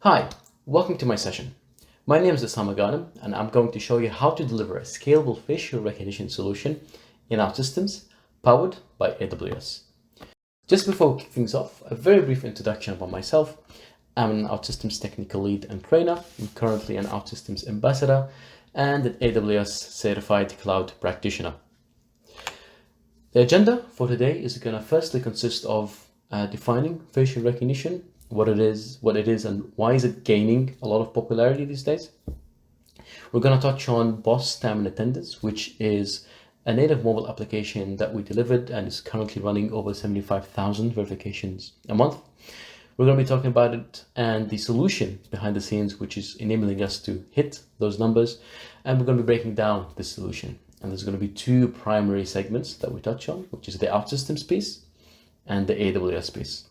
Hi, welcome to my session. My name is Ossama Ghanem, and I'm going to show you how to deliver a scalable facial recognition solution in OutSystems powered by AWS. Just before we kick things off, a very brief introduction about myself. I'm an OutSystems technical lead and trainer. I'm currently an OutSystems ambassador and an AWS certified cloud practitioner. The agenda for today is going to firstly consist of defining facial recognition, what it is, and why is it gaining a lot of popularity these days. We're going to touch on Boss Time and Attendance, which is a native mobile application that we delivered and is currently running over 75,000 verifications a month. We're going to be talking about it and the solution behind the scenes, which is enabling us to hit those numbers. And we're going to be breaking down the solution. And there's going to be two primary segments that we touch on, which is the OutSystems piece and the AWS piece.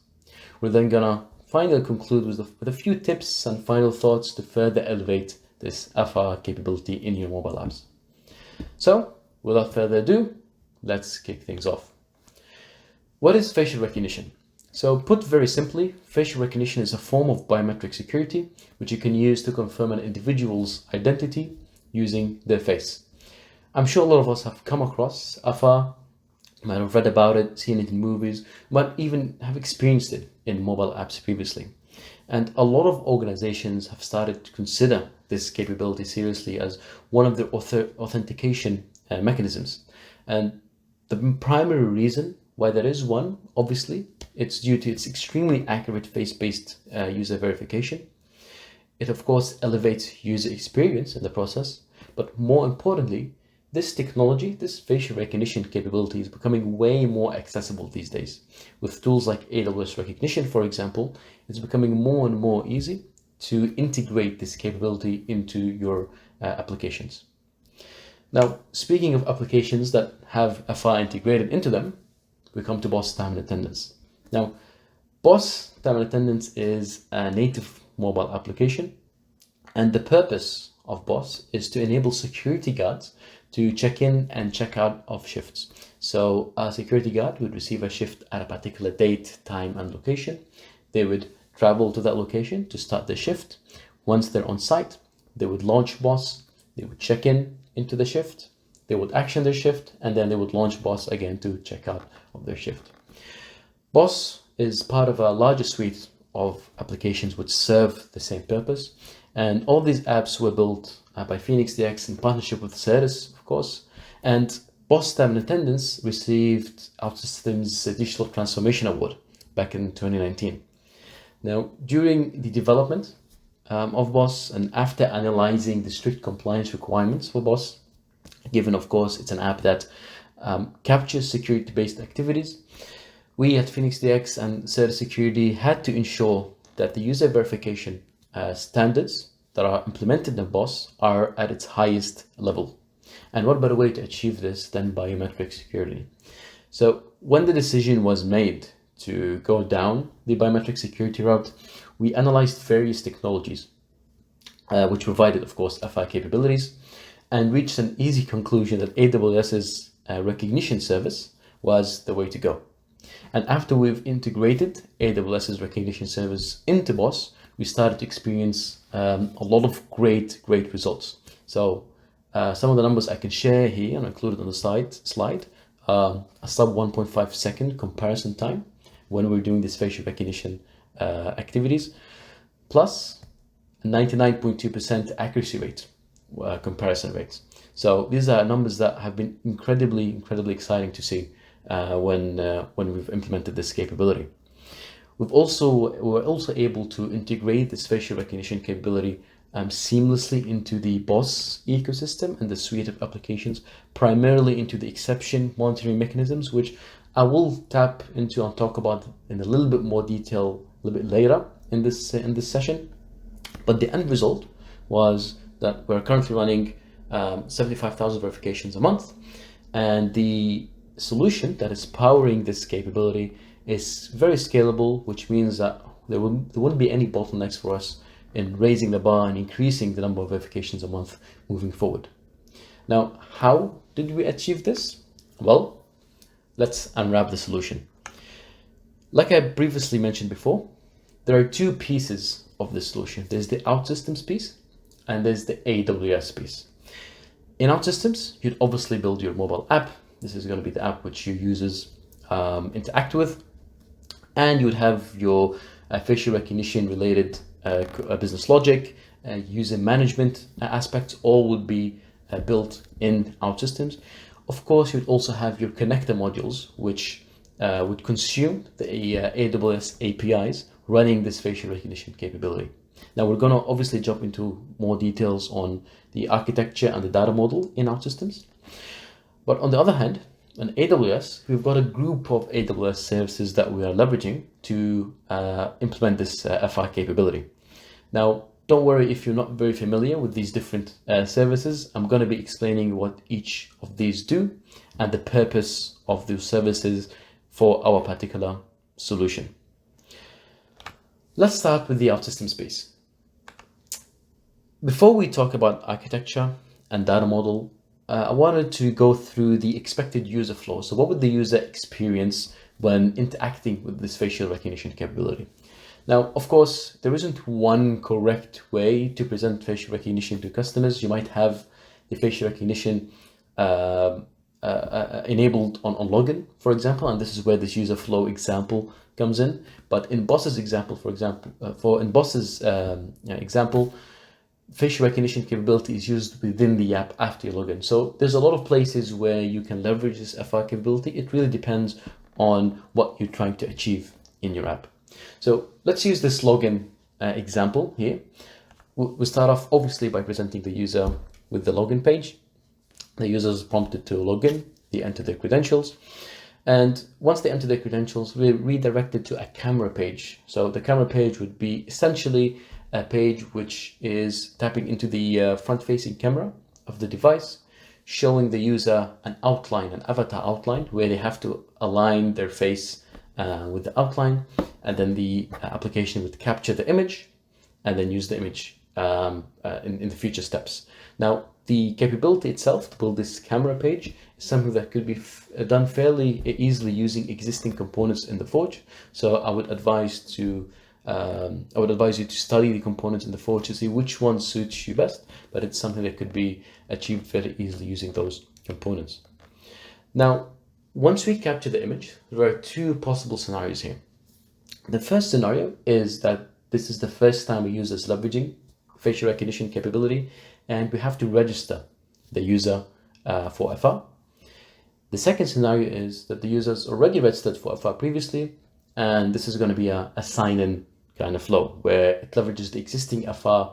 We're then going to finally conclude with a few tips and final thoughts to further elevate this FR capability in your mobile apps. So, without further ado, let's kick things off. What is facial recognition? So, put very simply, facial recognition is a form of biometric security which you can use to confirm an individual's identity using their face. I'm sure a lot of us have come across FR, might have read about it, seen it in movies, might even have experienced it in mobile apps previously. And a lot of organizations have started to consider this capability seriously as one of their authentication mechanisms. And the primary reason why there is one, obviously, it's due to its extremely accurate face-based user verification. It, of course, elevates user experience in the process, but more importantly, this technology, this facial recognition capability is becoming way more accessible these days. With tools like AWS Recognition, for example, it's becoming more and more easy to integrate this capability into your applications. Now, speaking of applications that have FR integrated into them, we come to Boss Time and Attendance. Now, Boss Time and Attendance is a native mobile application, and the purpose of Boss is to enable security guards to check in and check out of shifts. So a security guard would receive a shift at a particular date, time, and location. They would travel to that location to start their shift. Once they're on site, they would launch Boss, they would check in into the shift, they would action their shift, and then they would launch Boss again to check out of their shift. Boss is part of a larger suite of applications which serve the same purpose. And all these apps were built by PhoneixDX in partnership with Certus, of course. And Boss Time and Attendance received OutSystems Digital Transformation Award back in 2019. Now, during the development of Boss and after analyzing the strict compliance requirements for Boss, given, of course, it's an app that captures security-based activities, we at PhoneixDX and Certus Security had to ensure that the user verification standards that are implemented in Boss are at its highest level. And what better way to achieve this than biometric security? So when the decision was made to go down the biometric security route, we analyzed various technologies, which provided, of course, FI capabilities, and reached an easy conclusion that AWS's recognition service was the way to go. And after we've integrated AWS's recognition service into Boss, we started to experience a lot of great results. So some of the numbers I can share here and included on the slide, a sub 1.5 second comparison time when we're doing this facial recognition activities, plus 99.2% accuracy rate, comparison rates. So these are numbers that have been incredibly exciting to see when we've implemented this capability. We're also able to integrate this facial recognition capability seamlessly into the Boss ecosystem and the suite of applications, primarily into the exception monitoring mechanisms, which I will tap into and talk about in a little bit more detail a little bit later in this session. But the end result was that we're currently running 75,000 verifications a month, and the solution that is powering this capability is very scalable, which means that there wouldn't be any bottlenecks for us in raising the bar and increasing the number of verifications a month moving forward. Now, how did we achieve this? Well, let's unwrap the solution. Like I previously mentioned before, there are two pieces of the solution. There's the OutSystems piece and there's the AWS piece. In OutSystems, you'd obviously build your mobile app. This is going to be the app which your users interact with, and you would have your facial recognition related business logic, user management aspects, all would be built in OutSystems. Of course, you'd also have your connector modules, which would consume the AWS APIs running this facial recognition capability. Now we're going to obviously jump into more details on the architecture and the data model in OutSystems. But on the other hand, in AWS, we've got a group of AWS services that we are leveraging to implement this FR capability. Now, don't worry if you're not very familiar with these different services. I'm going to be explaining what each of these do and the purpose of those services for our particular solution. Let's start with the OutSystems piece. Before we talk about architecture and data model, I wanted to go through the expected user flow. So what would the user experience when interacting with this facial recognition capability? Now, of course, there isn't one correct way to present facial recognition to customers. You might have the facial recognition enabled on login, for example, and this is where this user flow example comes in. But in Boss's example, for example, facial recognition capability is used within the app after you log in. So there's a lot of places where you can leverage this FR capability. It really depends on what you're trying to achieve in your app. So let's use this login example here. We'll start off obviously by presenting the user with the login page. The user is prompted to log in, they enter their credentials. And once they enter their credentials, we're redirected to a camera page. So the camera page would be essentially a page which is tapping into the front-facing camera of the device, showing the user an outline, an avatar outline, where they have to align their face with the outline, and then the application would capture the image and then use the image in the future steps. Now, the capability itself to build this camera page is something that could be done fairly easily using existing components in the Forge. So I would advise you to study the components in the Forge to see which one suits you best, but it's something that could be achieved very easily using those components. Now, once we capture the image, there are two possible scenarios here. The first scenario is that this is the first time a user is leveraging facial recognition capability, and we have to register the user for FR. The second scenario is that the user is already registered for FR previously, and this is going to be a sign-in kind of flow where it leverages the existing FR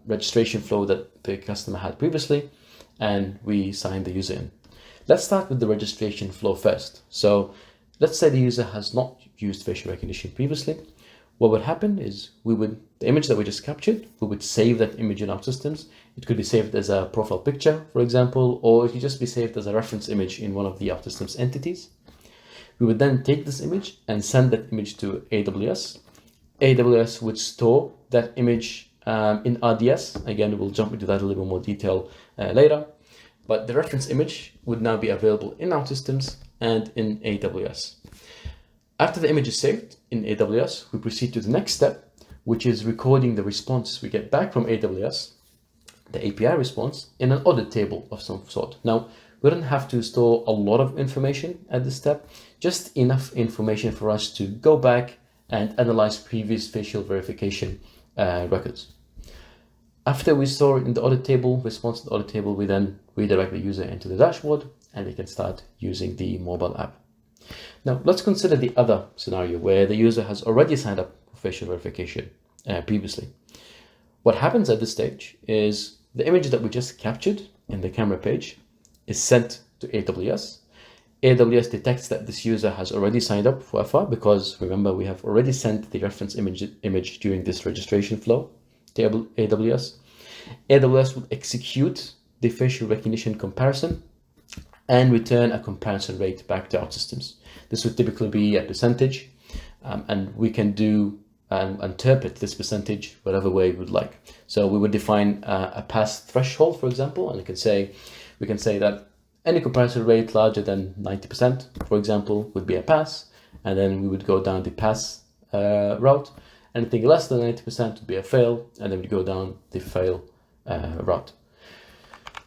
registration flow that the customer had previously, and we sign the user in. Let's start with the registration flow first. So let's say the user has not used facial recognition previously. What would happen is the image that we just captured, we would save that image in OutSystems. It could be saved as a profile picture, for example, or it could just be saved as a reference image in one of the OutSystems entities. We would then take this image and send that image to AWS. AWS would store that image in RDS. Again, we'll jump into that a little more detail later. But the reference image would now be available in OutSystems and in AWS. After the image is saved in AWS, we proceed to the next step, which is recording the response we get back from AWS, the API response, in an audit table of some sort. Now, we don't have to store a lot of information at this step, just enough information for us to go back and analyze previous facial verification records. After we store in the audit table, response to the audit table, we then redirect the user into the dashboard and they can start using the mobile app. Now, let's consider the other scenario where the user has already signed up for facial verification previously. What happens at this stage is the image that we just captured in the camera page is sent to AWS. AWS detects that this user has already signed up for FR because, remember, we have already sent the reference image during this registration flow to AWS. AWS will execute the facial recognition comparison and return a comparison rate back to OutSystems. This would typically be a percentage, and we can do and interpret this percentage whatever way we would like. So we would define a pass threshold, for example, and we can say that any comparison rate larger than 90%, for example, would be a pass, and then we would go down the pass route. Anything less than 90% would be a fail, and then we go down the fail route.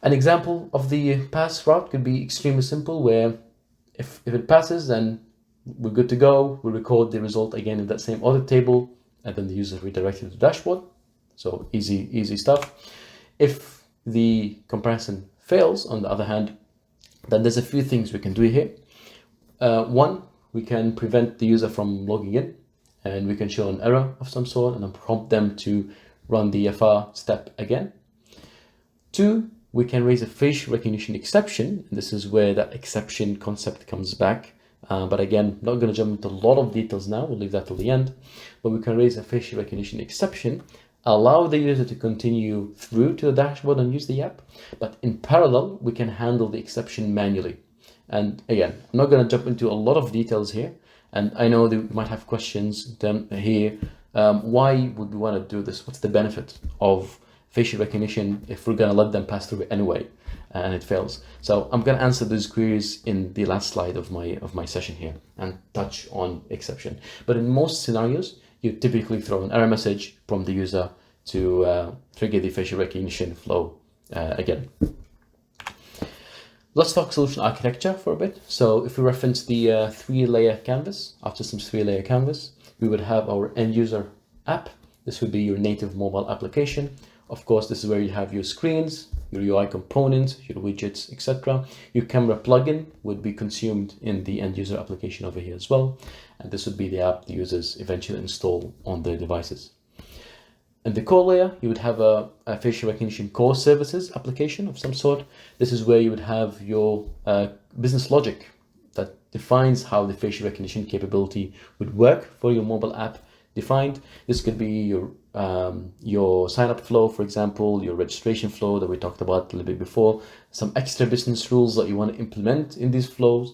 An example of the pass route could be extremely simple, where if it passes, then we're good to go. We record the result again in that same audit table, and then the user is redirected to the dashboard. So easy stuff. If the comparison fails, on the other hand, then there's a few things we can do here. One, we can prevent the user from logging in, and we can show an error of some sort and then prompt them to run the FR step again. Two, we can raise a facial recognition exception. And this is where that exception concept comes back. But again, not going to jump into a lot of details now. We'll leave that till the end. But we can raise a facial recognition exception, allow the user to continue through to the dashboard and use the app. But in parallel, we can handle the exception manually. And again, I'm not going to jump into a lot of details here. And I know that you might have questions here. Why would we want to do this? What's the benefit of facial recognition if we're going to let them pass through it anyway and it fails? So I'm going to answer those queries in the last slide of my session here and touch on exception. But in most scenarios, you typically throw an error message from the user to trigger the facial recognition flow again. Let's talk solution architecture for a bit. So if we reference the three-layer canvas, OutSystems three-layer canvas, we would have our end user app. This would be your native mobile application. Of course, this is where you have your screens, your UI components, your widgets, etc. Your camera plugin would be consumed in the end user application over here as well. And this would be the app the users eventually install on their devices. In the core layer, you would have a facial recognition core services application of some sort. This is where you would have your business logic that defines how the facial recognition capability would work for your mobile app defined. This could be your sign-up flow, for example, your registration flow that we talked about a little bit before, some extra business rules that you want to implement in these flows.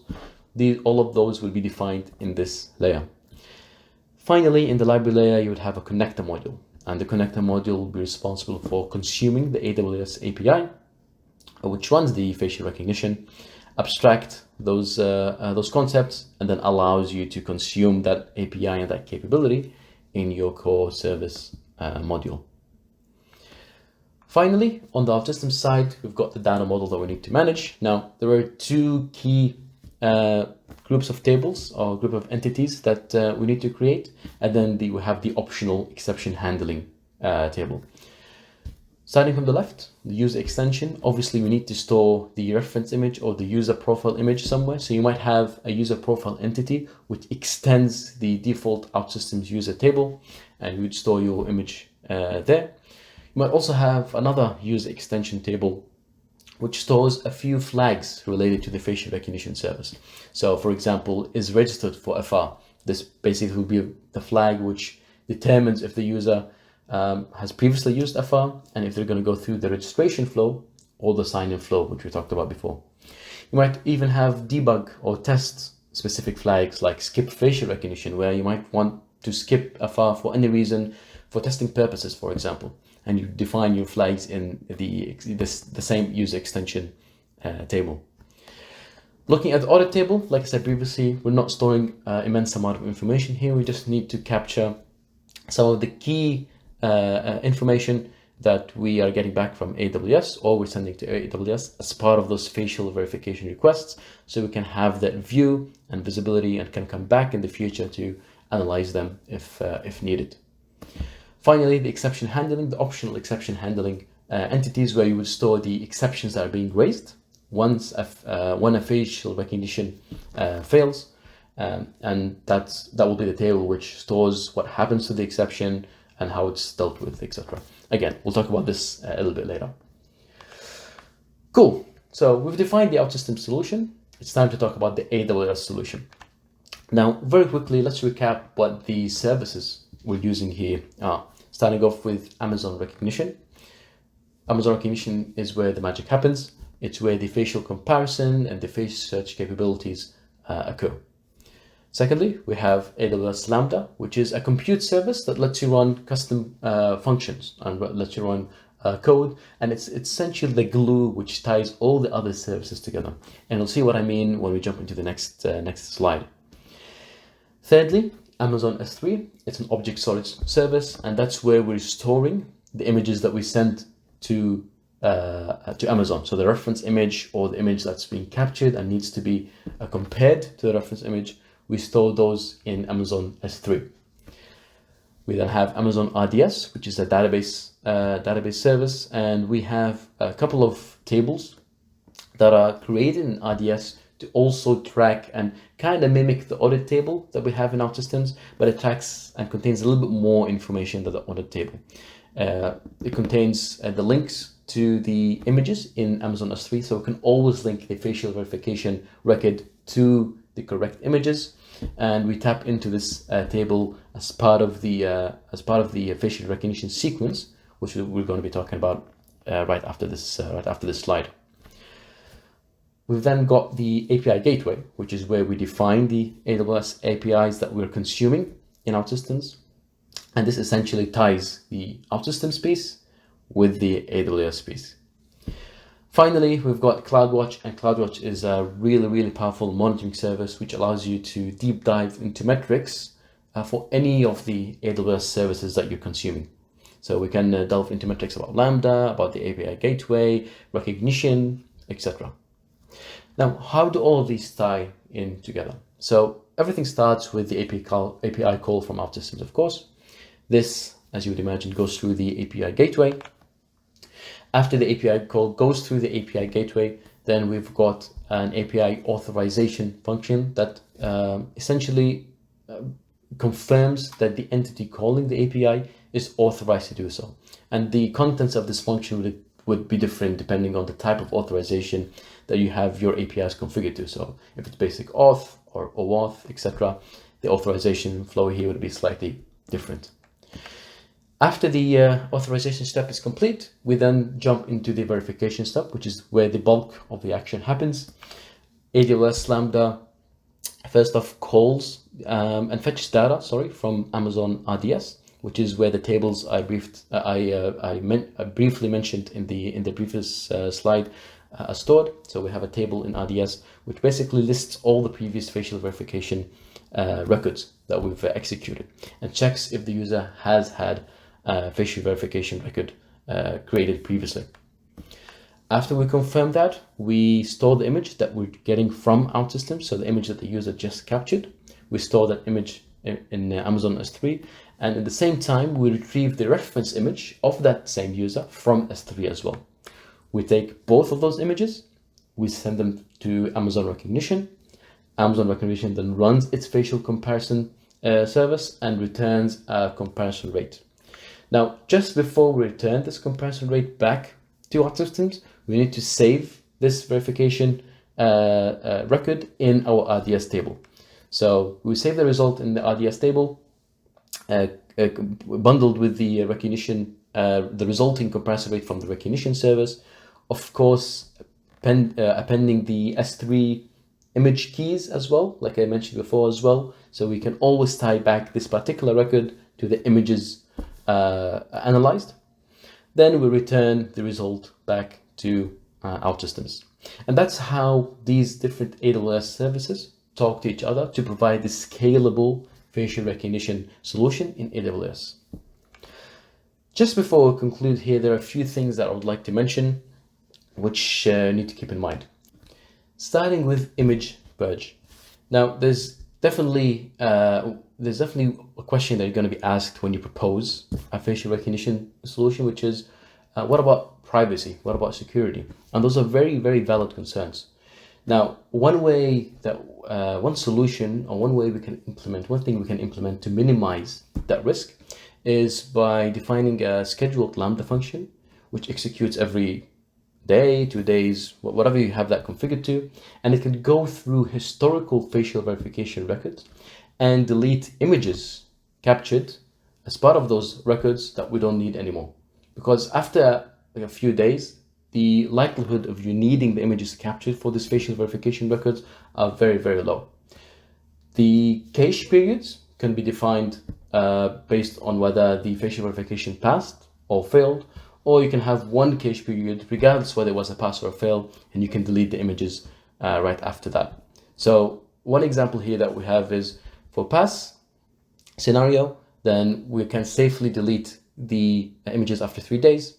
All of those will be defined in this layer. Finally, in the library layer, you would have a connector module. And the connector module will be responsible for consuming the AWS API, which runs the facial recognition, abstract those concepts, and then allows you to consume that API and that capability in your core service module. Finally, on the OutSystems side, we've got the data model that we need to manage. Now, there are two key groups of tables or group of entities that we need to create, and then we have the optional exception handling table. Starting from the left, the user extension, obviously we need to store the reference image or the user profile image somewhere. So you might have a user profile entity which extends the default OutSystems user table, and you would store your image there. You might also have another user extension table which stores a few flags related to the facial recognition service. So for example, is registered for FR. This basically will be the flag which determines if the user has previously used FR and if they're going to go through the registration flow or the sign-in flow, which we talked about before. You might even have debug or test specific flags like skip facial recognition, where you might want to skip FR for any reason for testing purposes, for example. And you define your flags in the same user extension table. Looking at the audit table, like I said previously, we're not storing immense amount of information here. We just need to capture some of the key information that we are getting back from AWS, or we're sending to AWS as part of those facial verification requests, so we can have that view and visibility and can come back in the future to analyze them if needed. Finally, the exception handling, the optional exception handling entities, where you would store the exceptions that are being raised when a facial recognition fails, and that will be the table which stores what happens to the exception and how it's dealt with, etc. Again, we'll talk about this a little bit later. Cool. So we've defined the OutSystems solution. It's time to talk about the AWS solution. Now, very quickly, let's recap what the services we're using here are. Starting off with Amazon Recognition. Amazon Recognition is where the magic happens. It's where the facial comparison and the face search capabilities occur. Secondly, we have AWS Lambda, which is a compute service that lets you run custom functions and lets you run code. And it's essentially the glue which ties all the other services together. And you'll see what I mean when we jump into the next slide. Thirdly, Amazon S3. It's an object storage service, and that's where we're storing the images that we send to Amazon. So the reference image or the image that's being captured and needs to be compared to the reference image, we store those in Amazon S3. We then have Amazon RDS, which is a database service, and we have a couple of tables that are created in RDS to also track and kind of mimic the audit table that we have in OutSystems, but it tracks and contains a little bit more information than the audit table. It contains the links to the images in Amazon S3, so we can always link the facial verification record to the correct images, and we tap into this table as part of the facial recognition sequence, which we're going to be talking about right after this slide. We've then got the API gateway, which is where we define the AWS APIs that we're consuming in OutSystems, and this essentially ties the OutSystems piece with the AWS piece. Finally, we've got CloudWatch, and CloudWatch is a really powerful monitoring service which allows you to deep dive into metrics for any of the AWS services that you're consuming. So we can delve into metrics about Lambda, about the API gateway, recognition, etc. Now, how do all of these tie in together? So everything starts with the API call from OutSystems, of course. This, as you would imagine, goes through the API gateway. After the API call goes through the API gateway, then we've got an API authorization function that essentially confirms that the entity calling the API is authorized to do so. And the contents of this function would be different depending on the type of authorization that you have your APIs configured to. So if it's basic auth or OAuth, etc., the authorization flow here would be slightly different. After the authorization step is complete, we then jump into the verification step, which is where the bulk of the action happens. AWS Lambda first off calls and fetches data, from Amazon RDS, which is where the tables I briefly mentioned in the previous slide are stored. So we have a table in RDS which basically lists all the previous facial verification records that we've executed and checks if the user has had a facial verification record created previously. After we confirm that, we store the image that we're getting from OutSystems, so the image that the user just captured. We store that image in Amazon S3, and at the same time, we retrieve the reference image of that same user from S3 as well. We take both of those images, we send them to Amazon Recognition. Amazon Recognition then runs its facial comparison service and returns a comparison rate. Now, just before we return this comparison rate back to OutSystems, we need to save this verification record in our RDS table. So we save the result in the RDS table, bundled with the recognition, the resulting comparison rate from the recognition service. Of course, appending the S3 image keys as well, like I mentioned before as well. So we can always tie back this particular record to the images analyzed. Then we return the result back to OutSystems. And that's how these different AWS services talk to each other to provide the scalable facial recognition solution in AWS. Just before we conclude here, there are a few things that I would like to mention which need to keep in mind. Starting with image purge. Now, there's definitely a question that you're going to be asked when you propose a facial recognition solution, which is, what about privacy? What about security? And those are very, very valid concerns. Now, one solution or one thing we can implement to minimize that risk is by defining a scheduled Lambda function, which executes every day, 2 days, whatever you have that configured to, and it can go through historical facial verification records and delete images captured as part of those records that we don't need anymore. Because after a few days, the likelihood of you needing the images captured for this facial verification records are very, very low. The cache periods can be defined based on whether the facial verification passed or failed, or you can have one cache period regardless whether it was a pass or a fail, and you can delete the images right after that. So one example here that we have is for pass, scenario, then we can safely delete the images after 3 days.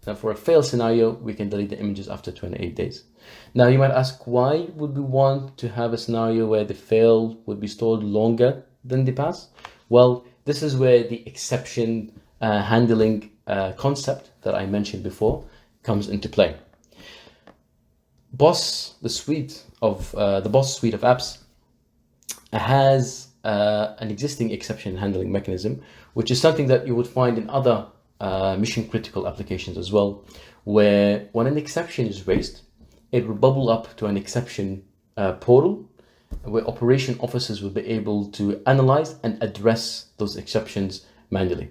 And for a fail scenario, we can delete the images after 28 days. Now you might ask, why would we want to have a scenario where the fail would be stored longer than the pass? Well, this is where the exception handling concept that I mentioned before comes into play. The Boss suite of apps has an existing exception handling mechanism, which is something that you would find in other mission critical applications as well, where when an exception is raised, it will bubble up to an exception portal where operation officers will be able to analyze and address those exceptions manually.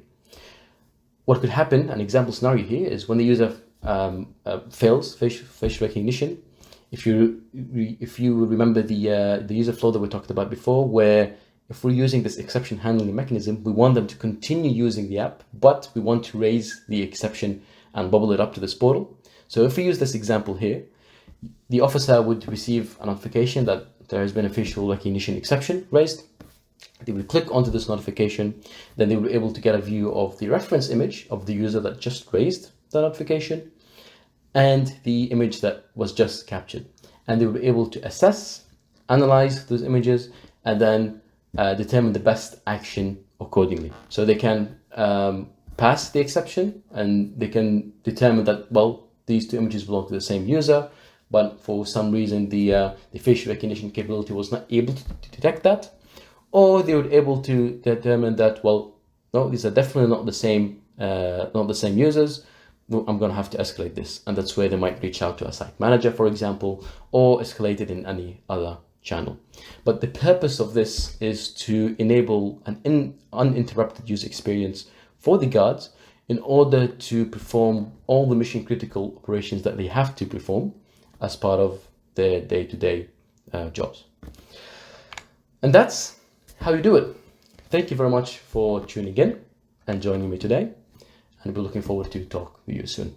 What could happen, an example scenario here, is when the user fails face recognition. If you remember the user flow that we talked about before, where if we're using this exception handling mechanism, we want them to continue using the app, but we want to raise the exception and bubble it up to this portal. So if we use this example here, the officer would receive a notification that there has been a facial recognition exception raised. They will click onto this notification, then they will be able to get a view of the reference image of the user that just raised the notification and the image that was just captured. And they will be able to assess, analyze those images, and then determine the best action accordingly. So they can pass the exception and they can determine that, well, these two images belong to the same user, but for some reason the facial recognition capability was not able to detect that. Or they were able to determine that, well, no, these are definitely not the same users. I'm going to have to escalate this. And that's where they might reach out to a site manager, for example, or escalate it in any other channel. But the purpose of this is to enable an uninterrupted user experience for the guards in order to perform all the mission critical operations that they have to perform as part of their day-to-day jobs. And that's how you do it. Thank you very much for tuning in and joining me today. And we're looking forward to talk with you soon.